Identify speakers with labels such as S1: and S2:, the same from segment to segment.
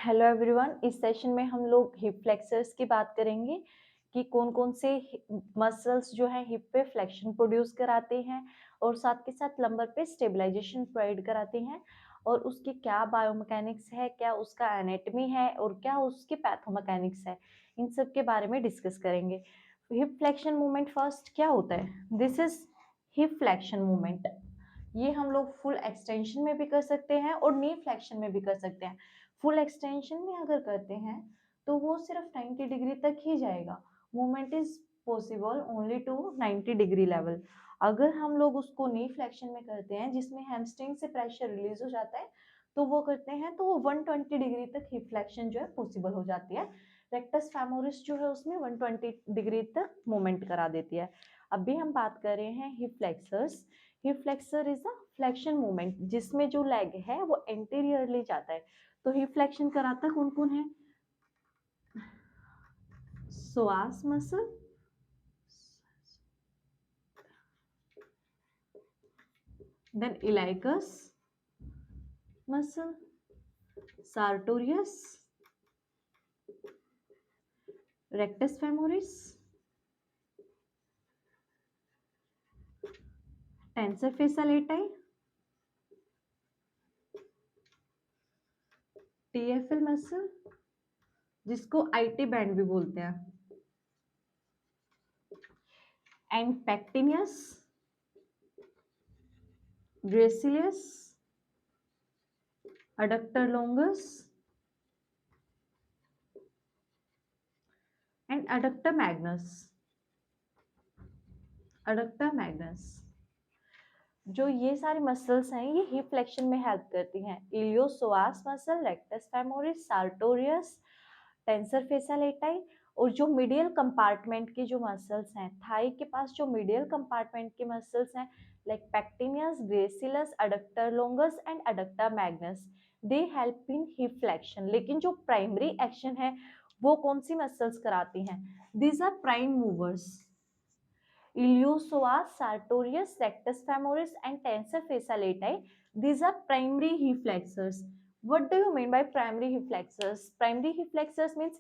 S1: Hello everyone, इस session में हम लोग हिप फ्लेक्सर्स की बात करेंगे कि कौन-कौन से मसल्स जो हैं हिप पे फ्लेक्शन प्रोड्यूस कराते हैं और साथ के साथ लंबर पे स्टेबलाइजेशन प्रोवाइड कराते हैं और उसके क्या बायोमैकेनिक्स है, क्या उसका एनाटॉमी है और क्या उसके पैथोमैकेनिक्स है। इन सब के बारे में डिस्कस करेंगे। हिप फ्लेक्शन मूवमेंट फर्स्ट क्या होता है? This is hip flexion movement. ये हम लोग फुल एक्सटेंशन में भी कर सकते हैं और नी फ्लेक्शन में भी कर सकते हैं। फुल एक्सटेंशन में अगर करते हैं तो वो सिर्फ 90 डिग्री तक ही जाएगा। Movement is possible only to 90 degree level. अगर हम लोग उसको नी फ्लेक्शन में करते हैं जिसमें हैमस्ट्रिंग से प्रेशर रिलीज हो जाता है तो वो करते हैं तो वो 120 डिग्री तक हिप फ्लेक्शन जो है पॉसिबल हो जाती है। रेक्टस फेमोरिस जो है उसमें 120 डिग्री तक मूवमेंट करा देती है। अभी हम बात कर रहे हैं hip flexors. Hip flexor is a flexion movement जिसमें जो लेग है वो एंटीरियरली जाता है। तो हिप फ्लेक्शन कराता कौन कौन है? psoas muscle, then iliacus muscle, sartorius, rectus femoris, tensor fascia lati, TFL muscle जिसको आईटी बैंड भी बोलते हैं, and pectineus, gracilis, adductor longus and adductor magnus। adductor magnus जो ये सारी मसल्स हैं ये हिप फ्लेक्शन में हेल्प करती हैं। Iliopsoas muscle, rectus femoris, sartorius, tensor fascia latae और जो मीडियल कंपार्टमेंट की जो मसल्स हैं, थाई के पास जो मीडियल कंपार्टमेंट की मसल्स हैं like pectineus, gracilis, adductor longus and adductor magnus, they help in hip flexion. लेकिन जो प्राइमरी एक्शन है वो कौन सी मसल्स कराती हैं? These are prime movers. Iliopsoas, sartorius, rectus femoris, and tensor fascia lati. These are primary hip flexors. What do you mean by primary hip flexors? Primary hip flexors means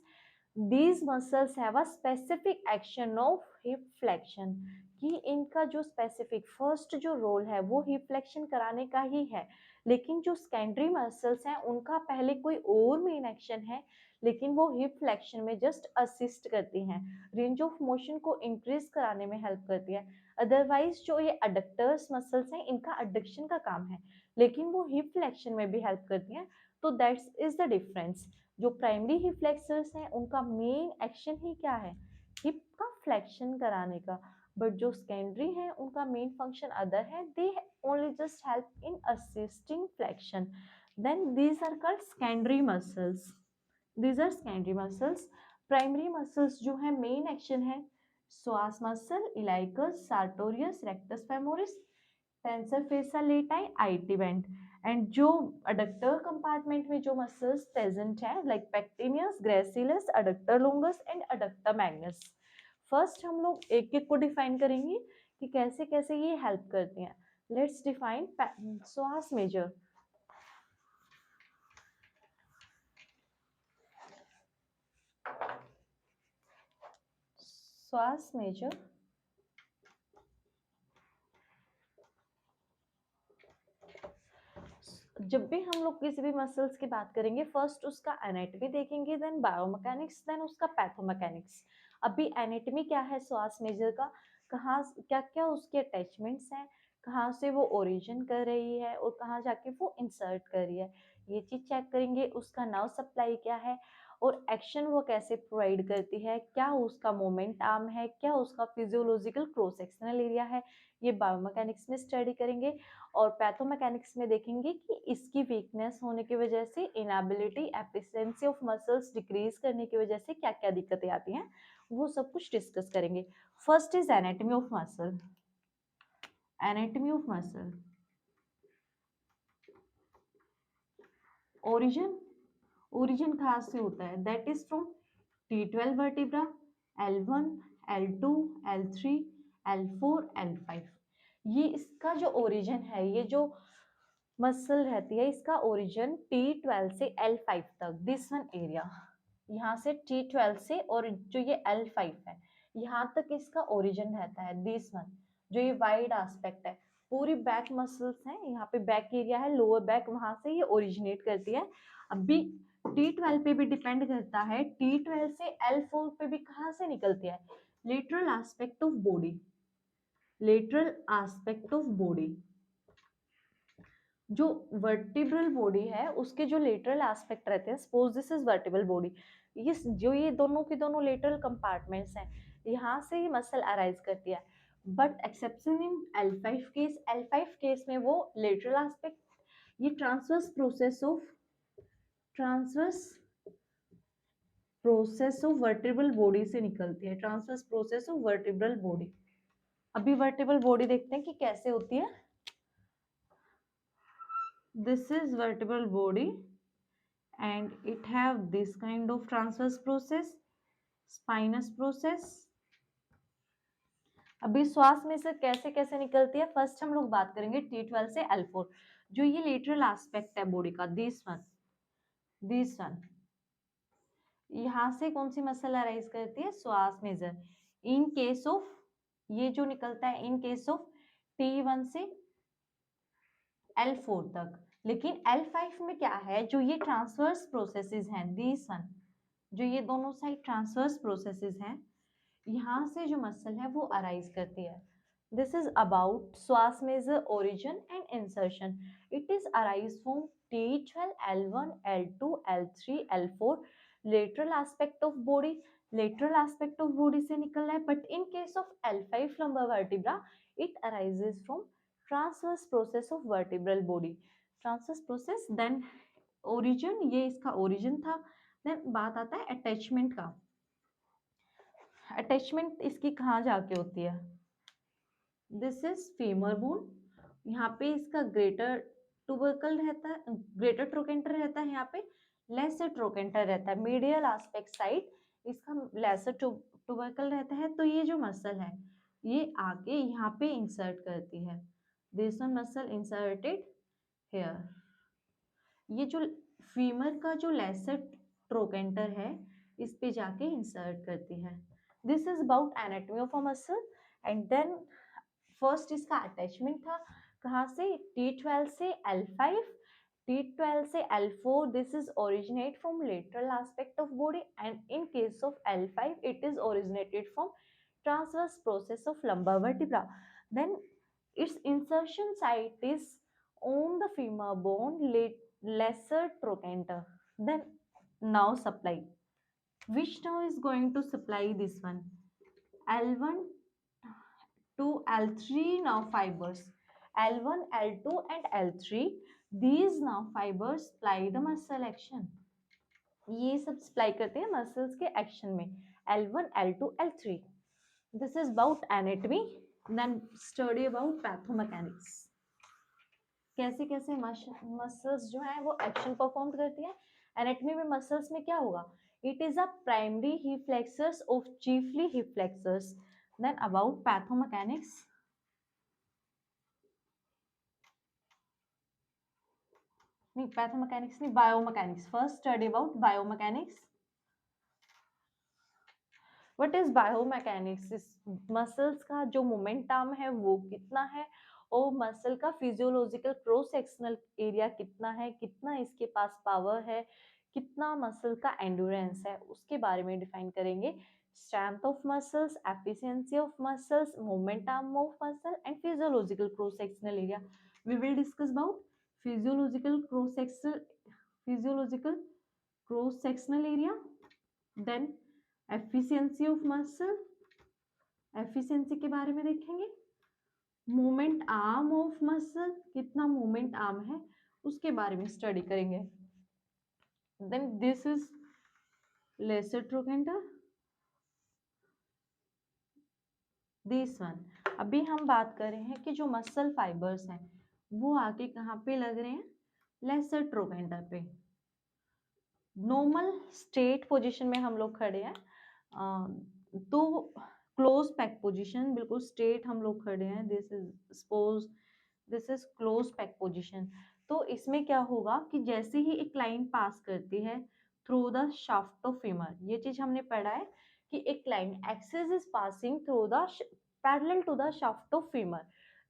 S1: these muscles have a specific action of hip flexion. कि इनका जो specific first जो role है वो hip flexion कराने का ही है, लेकिन जो सेकेंडरी मसल्स हैं उनका पहले कोई और मेन एक्शन है, लेकिन वो हिप फ्लेक्शन में जस्ट असिस्ट करती हैं, रेंज ऑफ मोशन को इंक्रीज कराने में हेल्प करती है। अदरवाइज जो ये अडक्टर्स मसल्स हैं इनका अडक्शन का काम है, लेकिन वो हिप फ्लेक्शन में भी हेल्प करती हैं। तो दैट्स इज द डिफरेंस। जो प्राइमरी हिप फ्लेक्सर्स हैं उनका मेन एक्शन ही क्या है? हिप का फ्लेक्शन कराने का। बट जो सेकेंडरी है उनका मेन फंक्शन अदर है, they only just help in assisting flexion. Then these are called secondary muscles. These are secondary muscles. Primary muscles जो है मेन एक्शन है psoas muscle, iliacus, sartorius, rectus femoris, tensor fascia latae, IT band. And जो adductor compartment में जो muscles present है like pectineus, gracilis, adductor longus and adductor magnus. First हम लोग एक एक को डिफाइन करेंगे कि कैसे कैसे ये हेल्प करते हैं। Let's define psoas major. psoas major जब भी हम लोग किसी भी मसल्स की बात करेंगे फर्स्ट उसका एनाटॉमी देखेंगे, देन बायोमैकेनिक्स, देन उसका पैथोमैकेनिक्स। अभी एनाटॉमी क्या है श्वास मेजर का, कहाँ क्या क्या उसके अटैचमेंट्स हैं, कहाँ से वो ओरिजिन कर रही है और कहाँ जाके वो इंसर्ट कर रही है, ये चीज़ चेक करेंगे। उसका नर्व सप्लाई क्या है और एक्शन वो कैसे प्रोवाइड करती है, क्या उसका मोमेंट आर्म है, क्या उसका फिजियोलॉजिकल क्रॉस सेक्शनल एरिया है, ये बायोमैकेनिक्स में स्टडी करेंगे। और पैथोमैकेनिक्स में देखेंगे कि इसकी वीकनेस होने की वजह से, inability, efficiency of muscles decrease करने की वजह से क्या क्या दिक्कतें आती हैं, वो सब कुछ डिस्कस करेंगे। First is anatomy of muscle. Anatomy of muscle, origin, origin कहाँ से होता है? That is from T12 vertebra, L1, L2, L3, L4, L5। ये इसका जो ओरिजिन है, ये जो मसल रहती है, इसका ओरिजिन T12 से L5 तक, दिस वन एरिया, यहाँ से T12 से और जो ये L5 है यहाँ तक इसका ओरिजिन रहता है, दिस वन जो ये वाइड एस्पेक्ट है, पूरी बैक मसल्स हैं, यहाँ पे बैक एरिया है, लोअर बैक, वहां से ये ओरिजिनेट करती है। अभी T12 पे भी डिपेंड करता है, T12 से L4 पे भी कहाँ से निकलती है, lateral aspect of body, lateral aspect of body, जो वर्टिब्रल बॉडी है उसके जो लेटरल एस्पेक्ट रहते हैं, suppose this is vertebral body, ये जो ये दोनों के दोनों लेटरल कंपार्टमेंट्स हैं, यहाँ से ये मसल अराइज करती है। But exception in L5 case, L5 case में वो लेटरल एस्पेक्ट, ये transverse process of vertebral body से निकलती है, transverse process of vertebral body. अभी वर्टिब्रल बॉडी देखते हैं कि कैसे होती है। This is vertebral body and it have this kind of transverse process, spinous process। अभी श्वास में से कैसे कैसे निकलती है, फर्स्ट हम लोग बात करेंगे T12 से L4, जो ये लेटरल एस्पेक्ट है बॉडी का, दिस वन यहाँ से कौन सी मसल अराइज करती है, श्वास मेजर, इन केस ऑफ, ये जो निकलता है इन केस ऑफ T1 से L4 तक। लेकिन L5 में क्या है, जो ये ट्रांसवर्स प्रोसेसेस हैं, दिस वन जो ये दोनों साइड ट्रांसवर्स प्रोसेसेस हैं, यहाँ से जो मसल है वो अराइज करती है। This is about psoas major origin and insertion, it is arise from T12, L1, L2, L3, L4, lateral aspect of body, lateral aspect of body से निकल रहा है। But in case of L5 lumbar vertebra it arises from transverse process of vertebral body, transverse process, then origin, ये इसका origin था। Then बात आता है अटैचमेंट का, अटैचमेंट इसकी कहाँ जाके होती है, दिस इज फीमर बोन, यहाँ पे इसका ग्रेटर ट्यूबरकल रहता है, ग्रेटर ट्रोकेंटर रहता है, यहाँ पे लेसर ट्रोकेंटर रहता है, मीडियल एस्पेक्ट साइड इसका लेसर ट्यूबरकल रहता है। तो ये जो मसल है ये आके यहाँ पे इंसर्ट करती है, this one muscle inserted here, ये जो फीमर का जो लेसर ट्रोकेंटर है इस पे जाके इंसर्ट करती है। This is about anatomy of a muscle. And then first इसका अटैचमेंट था, कहाँ से, T12 से L5, T12 से L4, this is originate from lateral aspect of body and in case of L5 it is originated from transverse process of lumbar vertebra, then its insertion site is on the femur bone, lesser trochanter. Then now supply, which now is going to supply this one, L1 to L3 now fibers, L1, L2 and L3, these now fibers supply the muscle action, ये सब supply करते हैं muscles के action में, L1, L2, L3। This is about anatomy, then study about pathomechanics, कैसे कैसे muscles जो है वो एक्शन परफॉर्म करती है। एनाटॉमी में मसल्स में क्या होगा, it is a primary hip flexors of chiefly hip flexors. Then about pathomechanics, नहीं पैथोमैकेनिक्स नहीं, biomechanics, first study about biomechanics. What is biomechanics, इस मसल्स का जो मोमेंटम है वो कितना है, और मसल का फिजियोलॉजिकल क्रॉस सेक्शनल एरिया कितना है, कितना इसके पास पावर है, कितना मसल का एंड्योरेंस है, उसके बारे में डिफाइन करेंगे। Strength of muscles, efficiency of muscles, momentum of muscle and physiological cross sectional area. We will discuss about physiological cross sectional area, then efficiency of muscle, efficiency के बारे में देखेंगे। मूवमेंट आर्म ऑफ मसल, कितना movement arm है उसके बारे में study करेंगे। Then this is lesser trochanter, this one. अभी हम बात कर रहे हैं कि जो मसल फाइबर्स हैं वो आके कहाँ पे लग रहे हैं, लेसर ट्रोकेंटर पे। नॉर्मल स्ट्रेट पोजीशन में हम लोग खड़े हैं, तो क्लोज पैक पोजीशन, बिल्कुल स्ट्रेट हम लोग खड़े हैं, this is suppose this is close pack position. तो इसमें क्या होगा कि जैसे ही एक लाइन पास करती है through the shaft of femur, ये चीज हमने पढ़ा है कि एक line axis is passing through the parallel to the shaft of femur,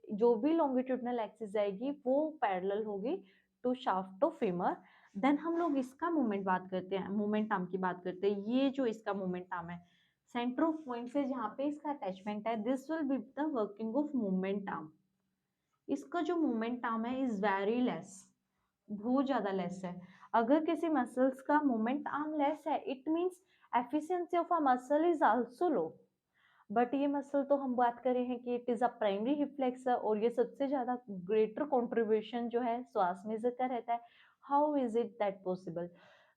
S1: जो भी लॉन्गिट्यूडनल एक्सिस आएगी वो पैरेलल होगी to shaft of femur. Then हम लोग इसका मोमेंट बात करते हैं, मोमेंट आर्म की बात करते हैं। ये जो इसका मोमेंट आर्म है, सेंटर ऑफ पॉइंट से जहाँ पे इसका अटैचमेंट है, this will be the working of moment arm. इसका जो मोमेंट आर्म है इज वेरी लेस, बहुत ज्यादा लेस है। अगर किसी मसल्स का मोमेंट आर्म लेस है, it means efficiency of a muscle is also low. But ये मसल तो हम बात कर रहे हैं कि it is a primary hip flexor, और ये सबसे ज्यादा ग्रेटर कंट्रीब्यूशन जो है श्वास मेजर का रहता है। How is it that possible?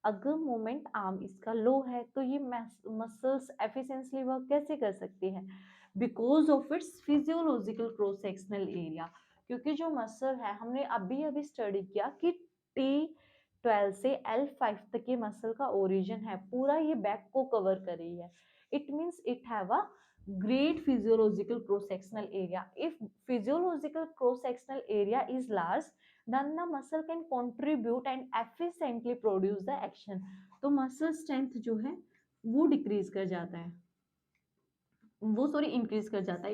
S1: अगर मोमेंट आर्म इसका लो है तो ये मसल्स एफिशिएंटली वर्क कैसे कर सकती है? Because of its physiological cross sectional area. क्योंकि जो मसल है, हमने अभी अभी स्टडी किया कि T12 से L5 तक ये मसल का ओरिजिन है, पूरा ये बैक को कवर कर रही है। It means it have a great physiological cross-sectional area. If physiological cross-sectional area is large, then the muscle can contribute and efficiently produce the action. तो muscle strength जो है वो decrease कर जाता है, वो सॉरी इंक्रीज कर जाता है।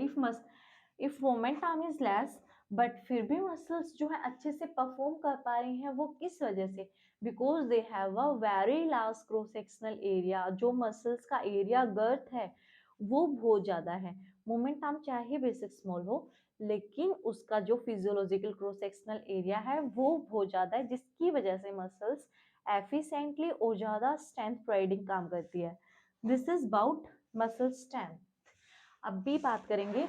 S1: If moment arm is less, but फिर भी मसल्स जो है अच्छे से परफॉर्म कर पा रही हैं, वो किस वजह से? Because they have a very large cross sectional area. जो मसल्स का एरिया गर्थ है वो बहुत ज्यादा है। मोमेंट आर्म चाहे बेसिक स्मॉल हो, लेकिन उसका जो फिजियोलॉजिकल क्रॉस सेक्शनल एरिया है वो बहुत ज्यादा है, जिसकी वजह से मसल्स एफिशिएंटली और ज्यादा स्ट्रेंथ प्रोवाइडिंग काम करती है। This is about muscle strength. अब भी बात करेंगे,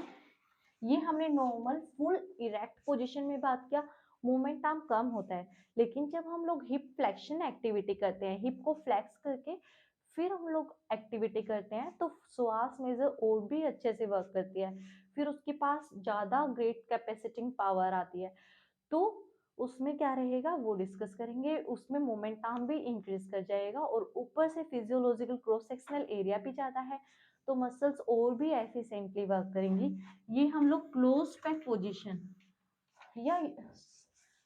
S1: ये हमने नॉर्मल फुल इरेक्ट पोजीशन में बात किया, मोमेंट आर्म कम होता है। लेकिन जब हम लोग हिप फ्लेक्शन एक्टिविटी करते हैं, हिप को फ्लेक्स करके फिर हम लोग एक्टिविटी करते हैं, तो श्वास मेजर और भी अच्छे से वर्क करती है, फिर उसके पास ज्यादा ग्रेट कैपेसिटिंग पावर आती है। तो उसमें क्या रहेगा वो डिस्कस करेंगे। उसमें मोमेंट आर्म भी इंक्रीज कर जाएगा, और ऊपर से फिजियोलॉजिकल क्रॉस सेक्शनल एरिया भी ज्यादा है, तो मसल्स और भी एफिशिएंटली वर्क करेंगी। ये हम लोग क्लोज पैक पोजीशन या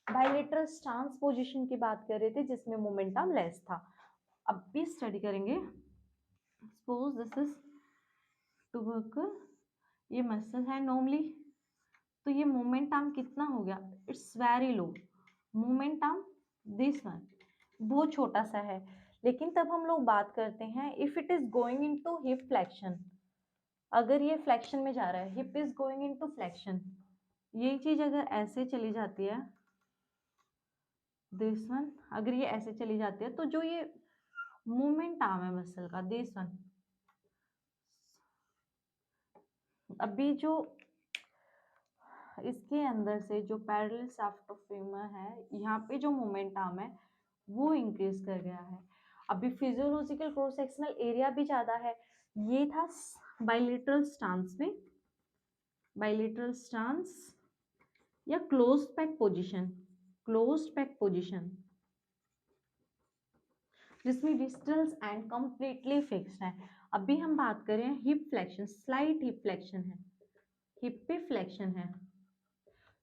S1: बायलेटरल स्टांस पोजीशन की बात कर रहे थे, जिसमें मोमेंट आर्म लेस था। अब भी स्टडी करेंगे। Suppose this is to work, ये मसल है नॉर्मली, तो ये मोमेंट आर्म कितना हो गया? It's very low. Moment arm this one बहुत छोटा सा है। लेकिन तब हम लोग बात करते हैं if it is going into hip flexion, अगर ये फ्लेक्शन में जा रहा है, hip is going into flexion, ये चीज अगर ऐसे चली जाती है, दिस वन अगर ये ऐसे चली जाती है, तो जो ये मूवमेंट आर्म है मसल का, दिस वन, अभी जो इसके अंदर से जो पैरेलल शाफ्ट ऑफ फीमर है, यहाँ पे जो मोमेंट आर्म है वो इंक्रीज कर गया है। अभी फिजियोलॉजिकल क्रॉस सेक्शनल एरिया भी ज्यादा है। ये था बायलेटरल स्टांस में, बायलेटरल स्टांस या close pack position, close pack position जिसमें डिस्टल्स एंड कंप्लीटली फिक्स्ड है। अभी हम बात करें hip flexion, slight hip flexion है, हिप पे फ्लेक्शन है,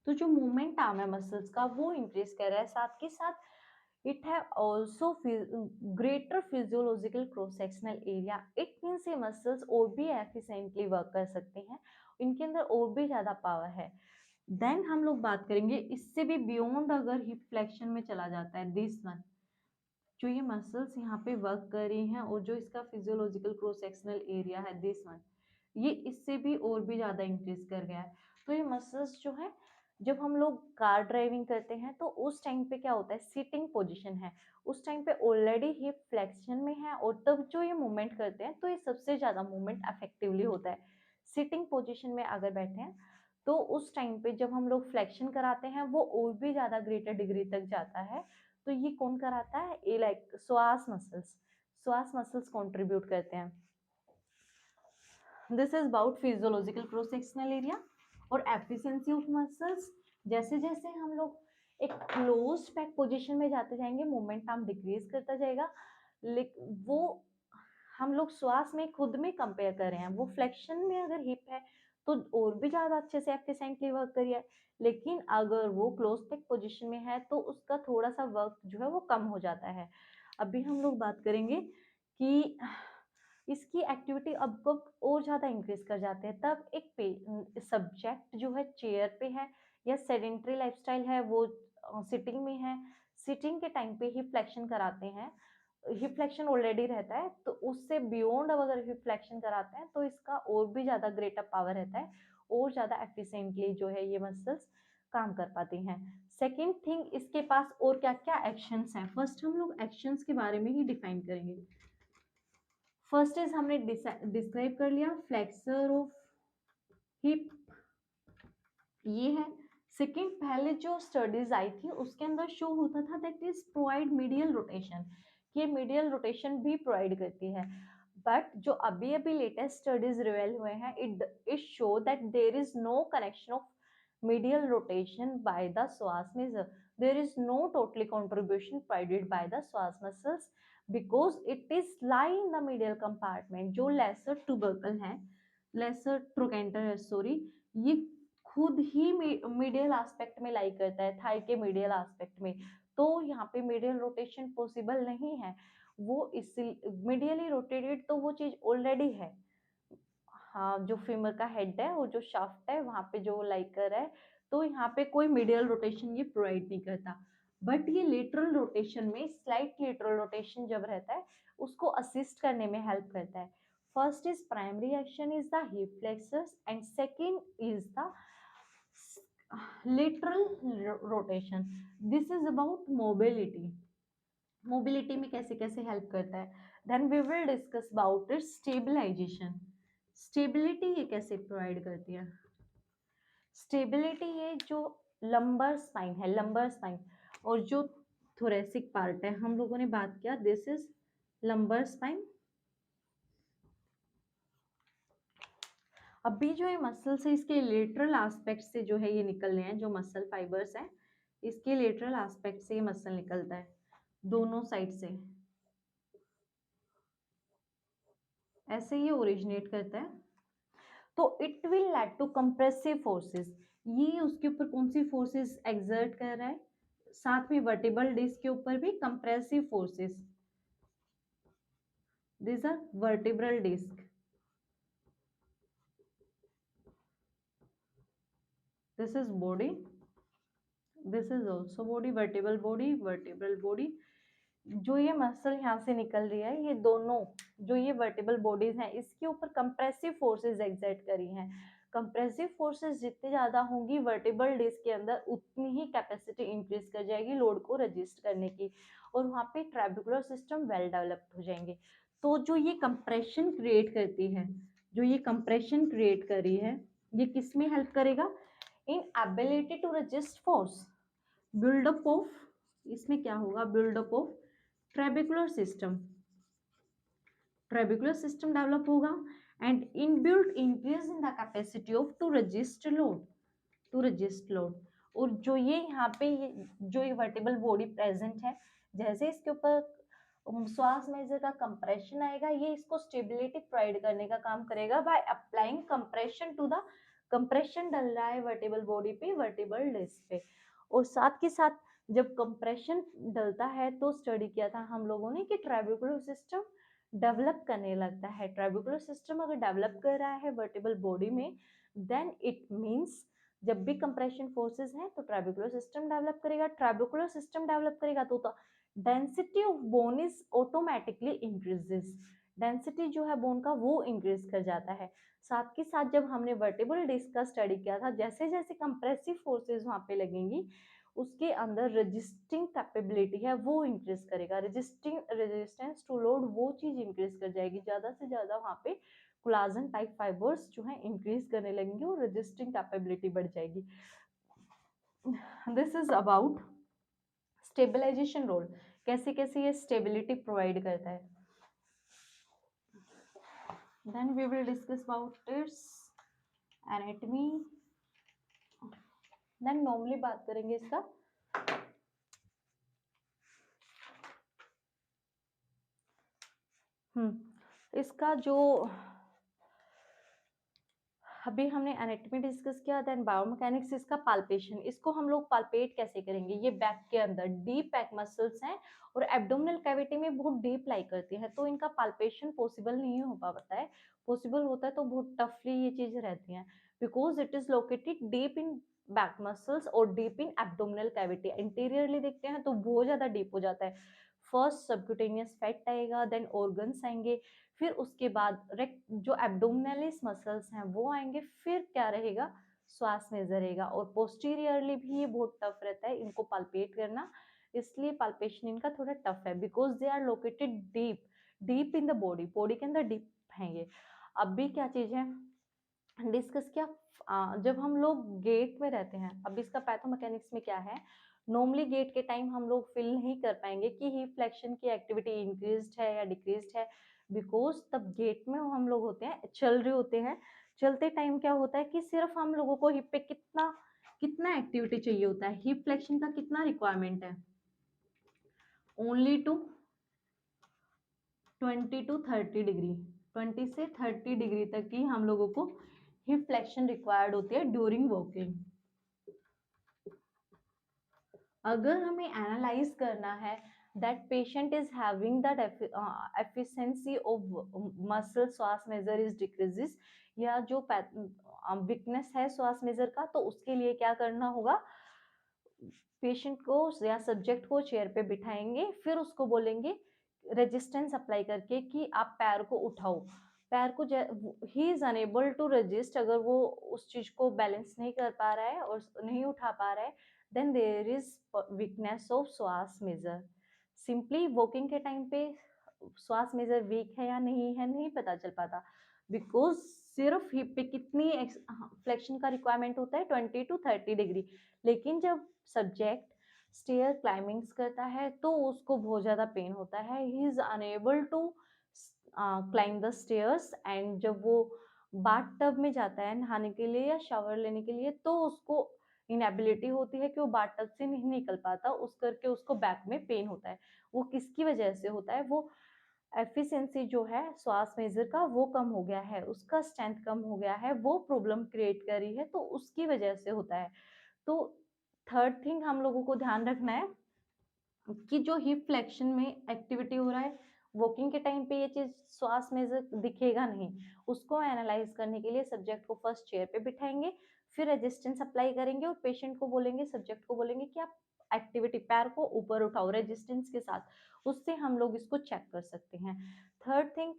S1: तो जो मूवमेंट आर्म है मसल्स का वो इंक्रीज कर रहा है। साथ के साथ इट है also greater physiological cross sectional area. It means ये मसल्स और भी एफिशिएंटली वर्क कर सकते हैं, इनके अंदर और भी ज्यादा पावर है। देन हम लोग बात करेंगे इससे भी बियॉन्ड, अगर हिप फ्लेक्शन में चला जाता है, दिस वन, जो ये मसल्स यहाँ पे वर्क कर रही हैं और जो इसका फिजियोलॉजिकल क्रॉस सेक्शनल एरिया है, दिस वन, ये इससे भी और भी ज़्यादा इंक्रीज कर गया है। तो ये मसल्स जो है, जब हम लोग कार ड्राइविंग करते हैं तो उस टाइम पे क्या होता है, सीटिंग पोजीशन है, उस टाइम पे ऑलरेडी हिप फ्लेक्शन में है, और तब जो ये मूवमेंट करते हैं तो ये सबसे ज़्यादा मूवमेंट इफेक्टिवली होता है। सिटिंग पोजीशन में अगर बैठे हैं तो उस टाइम पे जब हम लोग फ्लेक्शन कराते हैं वो और भी ज़्यादा ग्रेटर डिग्री तक जाता है। तो ये कौन कराता है? ये लाइक श्वास मसल्स, श्वास मसल्स कंट्रीब्यूट करते हैं। This is about physiological cross sectional area और एफिशिएंसी ऑफ मसल्स। जैसे जैसे हम लोग एक क्लोज पैक पोजीशन में जाते जाएंगे, मोमेंट आर्म डिक्रीज करता जाएगा। लेकिन वो हम लोग श्वास में खुद में कंपेयर कर रहे हैं, वो फ्लेक्शन में अगर हिप है तो और भी ज़्यादा अच्छे से एफिशिएंटली वर्क करिए। लेकिन अगर वो क्लोज पैक पोजीशन में है तो उसका थोड़ा-सा वर्क जो है वो कम हो जाता है। अभी हम लोग बात करेंगे कि इसकी एक्टिविटी अब कब और ज़्यादा इंक्रीज़ कर जाते हैं, तब एक सब्जेक्ट जो है चेयर पे है या सेडेंटरी लाइफ़स्टाइल है, वो सिटिंग में है, सिटिंग के टाइम पे ही फ्लेक्शन कराते हैं। हिप फ्लेक्शन ऑलरेडी रहता है, तो उससे बियॉन्ड अब अगर हिप फ्लेक्शन कराते हैं तो इसका और भी ज़्यादा ग्रेटर पावर रहता है, और ज़्यादा एफिशिएंटली जो है ये मसल्स काम कर पाती हैं। सेकंड थिंग, इसके पास और क्या-क्या एक्शंस हैं। फर्स्ट हम लोग एक्शंस के बारे में ही डिफाइन करेंगे। फर्स्ट इज हमने डिस्क्राइब कर लिया, फ्लेक्सर ऑफ हिप ये है। सेकंड, पहले जो स्टडीज आई थी उसके अंदर शो होता था that is provide medial rotation, ये मीडियल रोटेशन भी प्रोवाइड करती है। बट जो अभी अभी लेटेस्ट स्टडीज रिवेल हुए हैं, it show that there is no connection of medial rotation by the psoas muscle. There is no totally contribution provided by the psoas muscles because it is lie in the medial compartment. जो lesser tubercle है, lesser trochanter है, sorry, ये खुद ही medial aspect में लाई करता है, Thai के medial aspect में। तो यहाँ पे मीडियल रोटेशन पॉसिबल नहीं है, वो इस मीडियली रोटेटेड तो वो चीज ऑलरेडी है। हाँ, जो फीमर का हेड है और जो शाफ्ट है वहां पे जो लाइकर है, तो यहाँ पे कोई मीडियल रोटेशन ये प्रोवाइड नहीं करता। बट ये लेटरल रोटेशन में स्लाइट लेटरल रोटेशन जब रहता है उसको असिस्ट करने में हेल्प करता है। First is primary action is the hip flexors and second is the lateral rotation. This is about mobility. Mobility में कैसे कैसे हेल्प करता है। Then we will discuss about it stabilisation. Stability ये कैसे प्रोवाइड करती है। स्टेबिलिटी ये जो लंबर स्पाइन है, लंबर स्पाइन और जो थोरेसिक पार्ट है, हम लोगों ने बात किया दिस इज लंबर स्पाइन। अभी जो ये मसल्स है इसके लेटरल एस्पेक्ट से जो है ये निकल रहे हैं, जो मसल फाइबर्स हैं इसके लेटरल एस्पेक्ट से ये मसल निकलता है दोनों साइड से, ऐसे ये ओरिजिनेट करता है। तो it will lead to compressive forces, ये उसके ऊपर कौन सी फोर्सेस एक्सर्ट कर रहा है, साथ में वर्टिबल डिस्क के ऊपर भी compressive forces. This are vertebral disc, this is body, this is also body, vertebral body. जो ये मसल यहाँ से निकल रही है, ये दोनों जो ये वर्टिबल बॉडीज हैं इसके ऊपर कंप्रेसिव फोर्सेस एक्सर्ट करी हैं। कंप्रेसिव फोर्सेस जितनी ज्यादा होंगी वर्टिबल डिस्क के अंदर, उतनी ही कैपेसिटी इंक्रीज कर जाएगी लोड को रजिस्ट करने की, और वहाँ पे ट्रेबिकुलर सिस्टम वेल डेवलप्ड हो जाएंगे। तो जो ये कंप्रेशन क्रिएट करती है, जो ये कंप्रेशन क्रिएट करी है, ये किस में हेल्प करेगा, in ability to resist force, buildup of, इसमें क्या होगा, buildup of trabecular system, trabecular system develop होगा and inbuilt increase in the capacity of to resist load, to resist load. और जो ये यहाँ पे जो ये वर्टिबल बॉडी प्रेजेंट है, जैसे इसके ऊपर श्वास मेजर का कंप्रेशन आएगा, ये इसको स्टेबिलिटी प्रोवाइड करने का काम करेगा by applying compression to the, compression डल रहा है वर्टिबल बॉडी पे, वर्टिबल डिस्क पे। और साथ के साथ जब कंप्रेशन डलता है तो स्टडी किया था हम लोगों ने कि ट्रेबिकुलर सिस्टम डेवलप करने लगता है। ट्रेबिकुलर सिस्टम अगर डेवलप कर रहा है वर्टिबल बॉडी में, देन इट मीन्स जब भी कंप्रेशन फोर्सेस हैं तो ट्रेबिकुलर सिस्टम डेवलप करेगा, ट्रेबिकुलर सिस्टम डेवलप करेगा तो density of bone is automatically increases, density जो है बोन का वो इंक्रीज कर जाता है। साथ के साथ जब हमने वर्टिबल डिस्क का स्टडी किया था, जैसे जैसे कंप्रेसिव फोर्सेस वहां पे लगेंगी उसके अंदर रजिस्टिंग कैपेबिलिटी है वो इंक्रीज करेगा, रजिस्टिंग रेजिस्टेंस टू लोड वो चीज इंक्रीज कर जाएगी, ज्यादा से ज्यादा वहां पे कोलाजन टाइप फाइबर्स जो है इंक्रीज करने लगेंगे और रजिस्टिंग कैपेबिलिटी बढ़ जाएगी। This is about stabilization role, कैसे कैसे ये स्टेबिलिटी प्रोवाइड करता है। Then we will discuss about its anatomy. Then normally बात करेंगे इसका इसका जो अभी हमने एनाटॉमी डिस्कस किया, देन बायोमैकेनिक्स, इसका पाल्पेशन, इसको हम लोग पाल्पेट कैसे करेंगे? ये बैक के अंदर डीप बैक मसल्स हैं और एब्डोमिनल कैविटी में बहुत डीप लाई करती है, तो इनका पाल्पेशन पॉसिबल नहीं हो पाता है। पॉसिबल होता है तो बहुत टफली ये चीज़ें रहती हैं, because it is located deep in back muscles और deep in abdominal cavity. Interiorly देखते हैं तो बहुत ज़्यादा डीप हो जाता है। फर्स्ट सबक्यूटेनियस फैट आएगा, देन ऑर्गन्स आएँगे, फिर उसके बाद रेक्ट जो एब्डोमिनलिस मसल्स हैं वो आएँगे, फिर क्या रहेगा? श्वास मेज़र रहेगा और पोस्टीरियरली भी ये बहुत टफ रहता है इनको पाल्पेट करना, इसलिए पाल्पेशन इनका थोड़ा टफ है, because they are located deep, deep in the body, body के अंदर डीप हैं ये। अब भी क्या चीज़ है डिस्कस किया, जब हम लोग गेट में रहते हैं, अब इसका पैथोमैकेनिक्स में क्या है, नॉर्मली गेट के टाइम हम लोग फील नहीं कर पाएंगे कि हिप फ्लेक्शन की एक्टिविटी इंक्रीज्ड है या डिक्रीज्ड है, बिकॉज तब गेट में हम लोग होते हैं, चल रहे होते हैं। चलते टाइम क्या होता है कि सिर्फ हम लोगों को हिप पे कितना कितना एक्टिविटी चाहिए होता है, हिप फ्लेक्शन का कितना रिक्वायरमेंट है, ओनली टू 20 to 30 डिग्री, 20 से 30 डिग्री तक की हम लोगों को हिप फ्लेक्शन रिक्वायर्ड होती है ड्यूरिंग वॉकिंग। अगर हमें एनालाइज करना है that patient is having that efficiency of muscle श्वास मेजर इज डिक्रीजेस, या जो वीकनेस है श्वास मेजर का, तो उसके लिए क्या करना होगा, पेशेंट को या सब्जेक्ट को चेयर पे बिठाएंगे, फिर उसको बोलेंगे रेजिस्टेंस अप्लाई करके कि आप पैर को उठाओ, पैर को ही इज अनेबल टू रजिस्ट, अगर वो उस चीज को बैलेंस नहीं कर पा रहा है और नहीं उठा पा रहा है, then there is weakness of psoas major. Simply walking के टाइम पे श्वास मेजर वीक है या नहीं है नहीं पता चल पाता, बिकॉज सिर्फ हिप पे कितनी फ्लेक्शन का रिक्वायरमेंट होता है, 20 to 30 डिग्री। लेकिन जब सब्जेक्ट स्टेयर क्लाइंबिंग्स करता है तो उसको बहुत ज़्यादा पेन होता है, he is unable to climb the stairs, and जब वो बाथ टब में जाता है नहाने के लिए या शावर लेने के लिए, तो उसको इनएबिलिटी होती है कि वो बाथ टब से नहीं निकल पाता, उस करके उसको बैक में पेन होता है। वो किसकी वजह से होता है? वो एफिशिएंसी जो है श्वास मेजर का वो कम हो गया है, उसका स्ट्रेंथ कम हो गया है, वो प्रॉब्लम क्रिएट करी है, तो उसकी वजह से होता है। तो थर्ड थिंग हम लोगों को ध्यान रखना है कि जो हिप फ्लेक्शन में एक्टिविटी हो रहा है, वॉकिंग के टाइम पे ये चीज श्वास में से दिखेगा नहीं, उसको एनालाइज करने के लिए सब्जेक्ट को फर्स्ट चेयर पे बिठाएंगे, फिर रेजिस्टेंस अप्लाई करेंगे और पेशेंट को बोलेंगे, सब्जेक्ट को बोलेंगे कि आप एक्टिविटी पैर को ऊपर उठाओ रेजिस्टेंस के साथ, उससे हम लोग इसको चेक कर सकते हैं। थर्ड थिंग,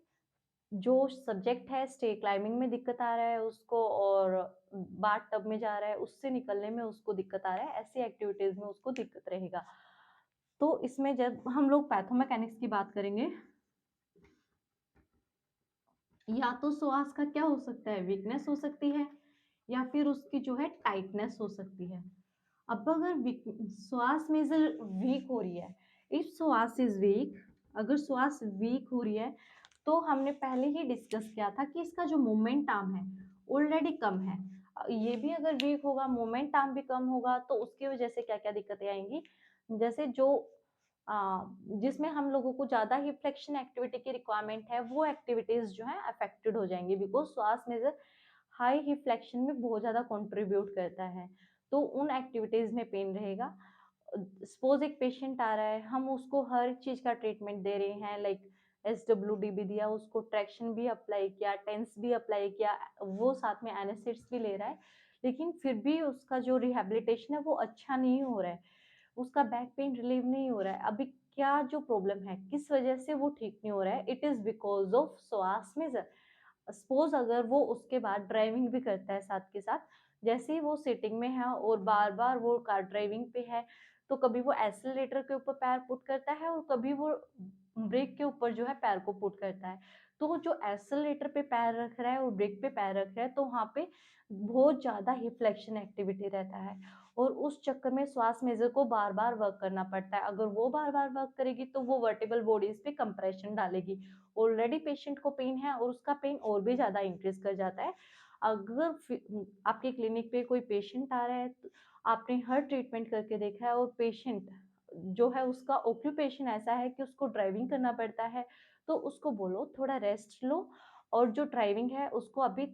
S1: जो सब्जेक्ट है स्टे क्लाइंबिंग में दिक्कत आ रहा है उसको, और बाथ टब में जा रहा है उससे निकलने में उसको दिक्कत आ रहा है, ऐसी एक्टिविटीज में उसको दिक्कत रहेगा। तो इसमें जब हम लोग पैथोमैकेनिक्स की बात करेंगे, या तो श्वास का क्या हो सकता है, वीकनेस हो सकती है, या फिर उसकी जो है टाइटनेस हो सकती है। अब अगर श्वास में से वीक हो रही है, इफ श्वास इज वीक, अगर श्वास वीक हो रही है, तो हमने पहले ही डिस्कस किया था कि इसका जो मोमेंट आर्म है ऑलरेडी कम है, ये भी अगर वीक होगा, मोमेंट आर्म भी कम होगा, तो उसकी वजह से क्या क्या दिक्कतें आएंगी, जैसे जो जिसमें हम लोगों को ज्यादा ही फ्लेक्शन एक्टिविटी की रिक्वायरमेंट है, वो एक्टिविटीज जो है अफेक्टेड हो जाएंगी, बिकॉज श्वास में हाई ही फ्लेक्शन में बहुत ज्यादा कंट्रीब्यूट करता है, तो उन एक्टिविटीज में पेन रहेगा। सपोज एक पेशेंट आ रहा है, हम उसको हर चीज का ट्रीटमेंट दे रहे हैं, लाइक SWD भी दिया, उसको ट्रैक्शन भी अप्लाई किया, टेंस भी अप्लाई किया, वो साथ में एनासिड्स भी ले रहा है, लेकिन फिर भी उसका जो रिहेबिलिटेशन है वो अच्छा नहीं हो रहा है, उसका बैक पेन रिलीव नहीं हो रहा है। अभी क्या जो प्रॉब्लम है, किस वजह से वो ठीक नहीं हो रहा है, इट इज बिकॉज ऑफ श्वास में। सपोज अगर वो उसके बाद ड्राइविंग भी करता है साथ के साथ, जैसे ही वो सिटिंग में है और बार बार वो कार ड्राइविंग पे है, तो कभी वो एक्सेलरेटर के ऊपर पैर पुट करता है और कभी वो ब्रेक के ऊपर जो है पैर को पुट करता है, तो जो एक्सेलरेटर पे पैर रख रहा है और ब्रेक पे पैर रख रहा है, तो वहाँ पे बहुत ज्यादा ही फ्लेक्शन एक्टिविटी रहता है, और उस चक्कर में श्वास मेजर को बार बार वर्क करना पड़ता है। अगर वो बार बार वर्क करेगी तो वो वर्टिबल बॉडीज पे कंप्रेशन डालेगी, ऑलरेडी पेशेंट को पेन है और उसका पेन और भी ज़्यादा इंक्रीज कर जाता है। अगर आपके क्लिनिक पे कोई पेशेंट आ रहा है, तो आपने हर ट्रीटमेंट करके देखा है और पेशेंट जो है उसका ऑक्यूपेशन ऐसा है कि उसको ड्राइविंग करना पड़ता है, तो उसको बोलो थोड़ा रेस्ट लो और जो ड्राइविंग है उसको अभी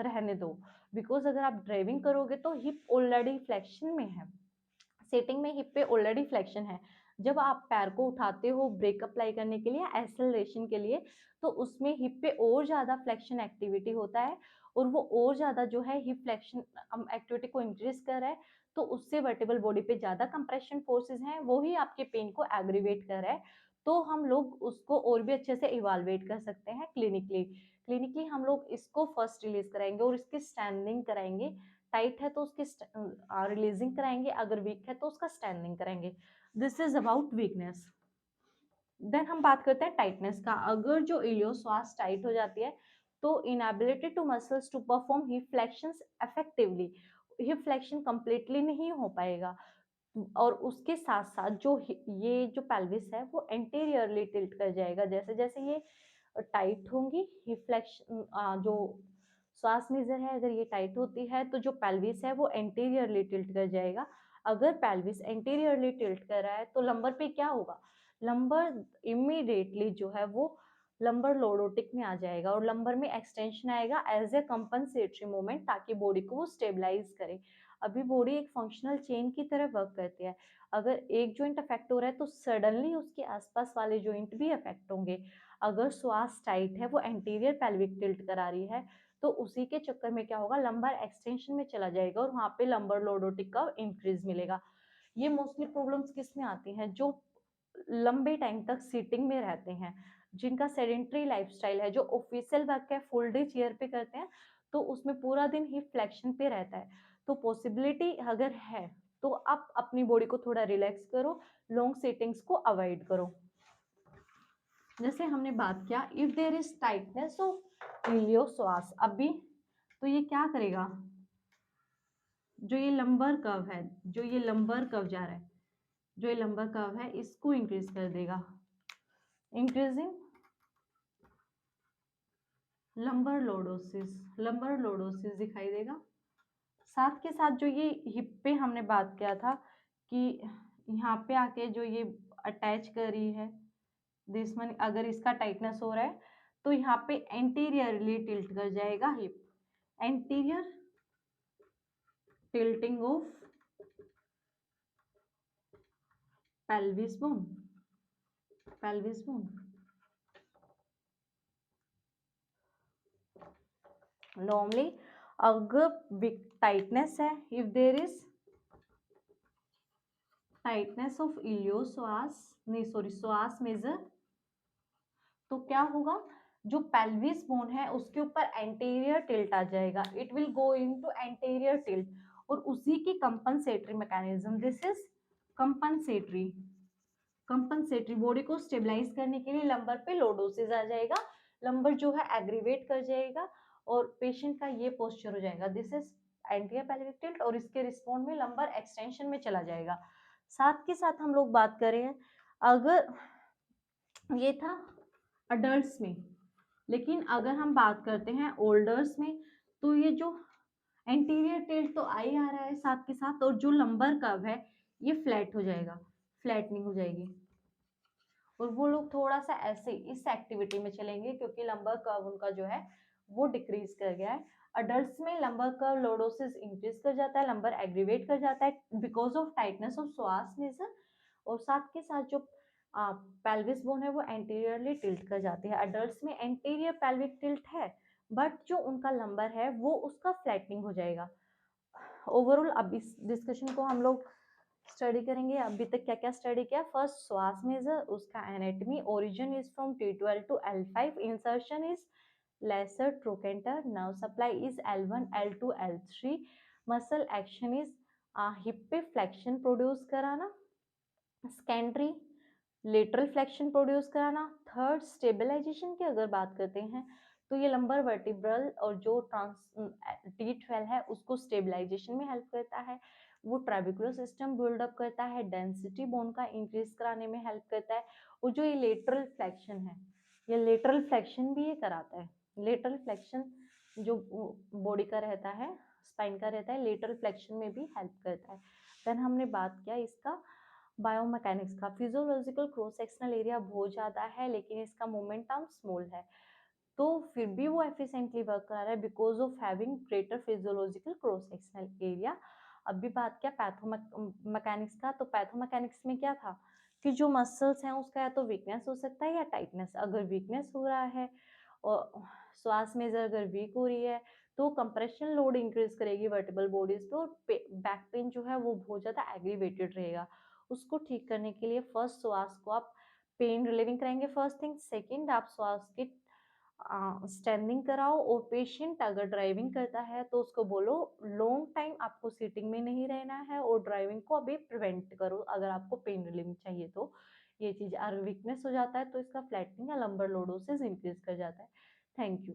S1: रहने दो, बिकॉज अगर आप ड्राइविंग करोगे तो हिप ऑलरेडी फ्लेक्शन में है, सिटिंग में हिप पे ऑलरेडी फ्लेक्शन है। जब आप पैर को उठाते हो ब्रेक अप्लाई करने के लिए, एक्सेलरेशन के लिए, तो उसमें हिप पे और ज़्यादा फ्लेक्शन एक्टिविटी होता है, और वो और ज़्यादा जो है हिप फ्लेक्शन एक्टिविटी को इंक्रीज कर रहा है, तो उससे वर्टिबल बॉडी पे ज़्यादा कंप्रेशन फोर्सेस हैं, वो ही आपके पेन को एग्रीवेट कर रहा है। तो हम लोग उसको और भी अच्छे से इवालुएट कर सकते हैं क्लिनिकली। क्लिनिकली हम लोग इसको फर्स्ट रिलीज कराएंगे और इसकी स्टैंडिंग कराएंगे। टाइट है तो उसकी रिलीजिंग कराएंगे, अगर वीक है तो उसका स्टैंडिंग कराएंगे। This is about weakness. Then हम बात करते हैं टाइटनेस का। अगर जो इलियोश्वास टाइट हो जाती है तो inability to muscles to perform hip flexions effectively, hip flexion completely नहीं हो पाएगा। और उसके साथ साथ जो ये जो पेल्विस है वो एंटीरियरली टिल्ट कर जाएगा। जैसे जैसे ये टाइट होंगी हिप फ्लेक्शन, जो श्वास मेजर है अगर ये टाइट होती है तो जो पेल्विस है वो एंटीरियरली टिल्ट कर जाएगा। अगर पेल्विस एंटीरियरली टिल्ट कर रहा है तो लंबर पे क्या होगा, लंबर इमीडिएटली जो है वो लंबर लोडोटिक में आ जाएगा, और लंबर में एक्सटेंशन आएगा एज ए कंपनसेटरी मूवमेंट, ताकि बॉडी को वो स्टेबलाइज करे। अभी बॉडी एक फंक्शनल चेन की तरह वर्क करती है। अगर एक जॉइंट अफेक्ट हो रहा है तो सडनली उसके आसपास वाले जॉइंट भी अफेक्ट होंगे। अगर श्वास टाइट है, वो एंटीरियर पेल्विक टिल्ट करा रही है, तो उसी के चक्कर में क्या होगा, लंबर एक्सटेंशन में चला जाएगा और वहां पे लंबर लोडोटिक का इंक्रीज मिलेगा। ये मोस्टली प्रॉब्लम्स किस में आती हैं, जो लंबे टाइम तक सीटिंग में रहते हैं, जिनका सेडेंट्री लाइफस्टाइल है, जो ऑफिशियल वर्क है फुल डे चेयर पे करते हैं, तो उसमें पूरा दिन ही फ्लेक्शन पे रहता है। तो पॉसिबिलिटी अगर है तो आप अपनी बॉडी को थोड़ा रिलैक्स करो, लॉन्ग सीटिंग्स को अवॉइड करो। जैसे हमने बात किया if there is tightness of iliopsoas, अभी तो ये क्या करेगा, जो ये लंबर कर्व है, जो ये लंबर कर्व जा रहा है, जो ये लंबर कर्व है इसको इंक्रीज कर देगा, इंक्रीजिंग लंबर लोडोसिस दिखाई देगा। साथ के साथ जो ये हिप पे हमने बात किया था कि यहाँ पे आके जो ये अटैच कर रही है दिस वन, अगर इसका टाइटनेस हो रहा है तो यहाँ पे एंटीरियरली टिल्ट कर जाएगा hip, anterior tilting of pelvis bone, pelvis bone। Normally अगर टाइटनेस है, if there is tightness of iliopsoas, नहीं सॉरी श्वास मेजर, तो क्या होगा, जो पेल्विस बोन है उसके ऊपर एंटीरियर टिल्ट आ जाएगा, it will go into anterior tilt, और उसी की compensatory mechanism, this is compensatory, compensatory body को स्टेबलाइज करने के लिए लंबर पे लोडोसिस आ जाएगा, लंबर जो है एग्रीवेट कर जाएगा और पेशेंट का ये पोस्चर हो जाएगा, this is anterior pelvic tilt, और इसके रिस्पॉन्ड में लंबर एक्सटेंशन में चला जाएगा। साथ के साथ हम लोग बात करें, अगर ये था अडल्ट्स में, लेकिन अगर हम बात करते हैं ओल्डर्स में, तो ये जो एंटीरियर टिल्ट तो आ ही आ रहा है साथ के साथ, और जो लंबर कर्व है ये फ्लैट हो जाएगा, फ्लैटनिंग हो जाएगी, और वो लोग थोड़ा सा ऐसे इस एक्टिविटी में चलेंगे क्योंकि लंबर कर्व उनका जो है वो डिक्रीज कर गया है। अडल्ट्स में लंबर कर्व लोडोसिस इंक्रीज कर जाता है, लंबर एग्रीवेट कर जाता है because of tightness of psoas major, और साथ के साथ जो पेल्विस बोन है वो एंटीरियरली टिल्ट कर जाती है। अडल्ट्स में एंटीरियर पेल्विक टिल्ट है, बट जो उनका लंबर है वो उसका फ्लैटनिंग हो जाएगा। ओवरऑल अब इस डिस्कशन को हम लोग स्टडी करेंगे। अभी तक क्या क्या स्टडी किया, फर्स्ट श्वास मेजर, उसका anatomy, origin is from T12 to L5, insertion is lesser trochanter, nerve supply is L1 L2 L3, muscle action is hip पे फ्लेक्शन प्रोड्यूस कराना, सेकेंडरी लेटरल फ्लेक्शन प्रोड्यूस कराना, third stabilization की अगर बात करते हैं तो ये लंबर वर्टिब्रल और जो T12 है उसको स्टेबलाइजेशन में हेल्प करता है, वो ट्राबिकुलर सिस्टम बिल्डअप करता है, डेंसिटी बोन का इंक्रीज कराने में हेल्प करता है, और जो ये लेटरल फ्लेक्शन है, ये लेटरल फ्लेक्शन भी ये कराता है। लेटरल फ्लेक्शन जो बॉडी का रहता है, स्पाइन का रहता है, लेटरल फ्लेक्शन में भी हेल्प करता है। देन हमने बात किया इसका बायोमैकेनिक्स का, फिजियोलॉजिकल क्रॉस सेक्शनल एरिया बहुत ज़्यादा है लेकिन इसका मोमेंटम स्मॉल है। तो फिर भी वो एफिशिएंटली वर्क कर रहा है because of having greater physiological cross sectional area. अभी बात किया मैकेनिक्स का, तो पैथोमैकेनिक्स में क्या था कि जो मसल्स हैं उसका या तो वीकनेस हो सकता है या टाइटनेस। अगर वीकनेस हो रहा है और श्वास में अगर वीक हो रही है तो कंप्रेशन लोड इंक्रीज करेगी वर्टिबल बॉडीज पे, और बैक पेन जो है वो बहुत ज़्यादा एग्रीवेटेड रहेगा। उसको ठीक करने के लिए फर्स्ट श्वास को आप पेन रिलीविंग कराएंगे, फर्स्ट थिंग। सेकंड, आप श्वास की स्टैंडिंग कराओ, और पेशेंट अगर ड्राइविंग करता है तो उसको बोलो लॉन्ग टाइम आपको सीटिंग में नहीं रहना है और ड्राइविंग को अभी प्रिवेंट करो अगर आपको पेन रिलीविंग चाहिए तो। ये चीज़, अगर वीकनेस हो जाता है तो इसका फ्लैटनिंग या लंबर लोडोसिस इंक्रीज कर जाता है। Thank you.